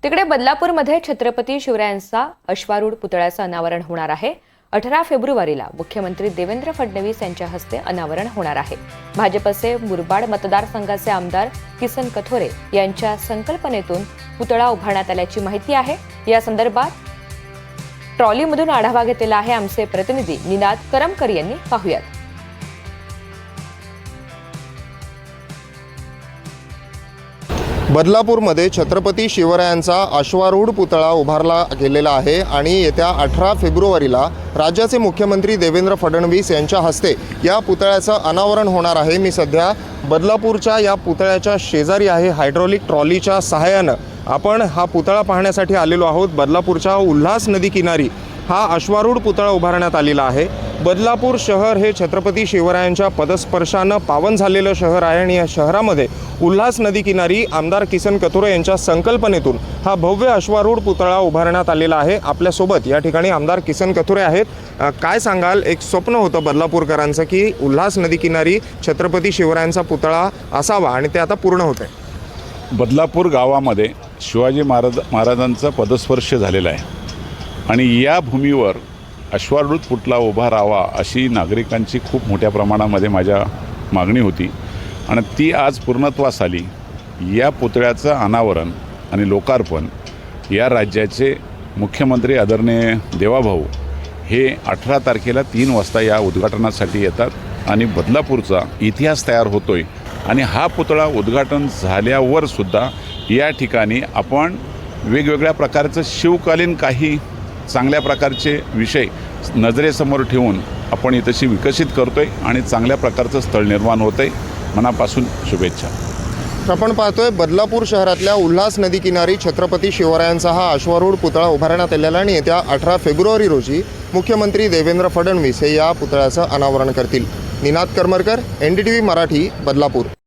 तिकडे बदलापूरमध्ये छत्रपती शिवरायांचा अश्वारूढ पुतळ्याचं अनावरण होणार आहे। 18 फेब्रुवारीला मुख्यमंत्री देवेंद्र फडणवीस यांच्या हस्ते अनावरण होणार आहे। भाजपचे मुरबाड मतदारसंघाचे आमदार किसन कथोरे यांच्या संकल्पनेतून पुतळा उभारण्यात आल्याची माहिती आहे। या संदर्भात ट्रॉलीमधून आढावा घेतलेला आहे आमचे प्रतिनिधी निनाद करमकर यांनी। पाहूयात। बदलापूरमध्ये छत्रपती शिवरायांचा अश्वारूढ पुतळा उभारला गेलेला आहे आणि येत्या 18 फेब्रुवारीला राज्याचे मुख्यमंत्री देवेंद्र फडणवीस यांच्या हस्ते या पुतळ्याचं अनावरण होणार आहे। मी सध्या बदलापूरच्या या पुतळ्याच्या शेजारी आहे। हायड्रोलिक ट्रॉलीच्या सहाय्यानं आपण हा पुतळा पाहण्यासाठी आलेलो आहोत। बदलापूरच्या उल्हास नदी किनारी हा अश्वारूढ पुतळा उभारण्यात आलेला आहे। बदलापूर शहर हे छत्रपती शिवरायांच्या पदस्पर्शानं पावन झालेलं शहर आहे आणि या शहरामध्ये उल्हास नदी किनारी आमदार किसन कथोरे यांच्या संकल्पनेतून हा भव्य अश्वारूढ पुतळा उभारण्यात आलेला आहे। आपल्यासोबत या ठिकाणी आमदार किसन कथोरे आहेत। काय सांगाल, एक स्वप्न होतं बदलापूरकरांचं की उल्हास नदी किनारी छत्रपती शिवरायांचा पुतळा असावा आणि ते आता पूर्ण होत आहे। बदलापूर गावामध्ये शिवाजी महाराजांचा पदस्पर्श झालेला आहे आणि या भूमीवर अश्वारूढ पुतळा उभा राहावा अशी नागरिकांची खूप मोठ्या प्रमाणामध्ये माझ्या मागणी होती आणि ती आज पूर्णत्वास आली। या पुतळ्याचं अनावरण आणि लोकार्पण या राज्याचे मुख्यमंत्री आदरणीय देवाभाऊ हे 18 तारखेला 3 वाजता या उद्घाटनासाठी येतात आणि बदलापूरचा इतिहास तयार होतोय आणि हा पुतळा उद्घाटन झाल्यावर सुद्धा या ठिकाणी आपण वेगवेगळ्या प्रकारचं शिवकालीन काही चांगल्या प्रकारचे विषय नजरेसमोर ठेवून आपण इथशी विकसित करतोय आणि चांगल्या प्रकारचं स्थळ निर्माण होतंय। मनापासून शुभेच्छा। आपण पाहतोय बदलापूर शहरातल्या उल्हास नदी किनारी छत्रपती शिवरायांचा हा अश्वारूढ पुतळा उभारण्यात आलेला आणि येत्या 18 फेब्रुवारी रोजी मुख्यमंत्री देवेंद्र फडणवीस हे या पुतळ्याचं अनावरण करतील। निनाद करमरकर, NDTV मराठी, बदलापूर।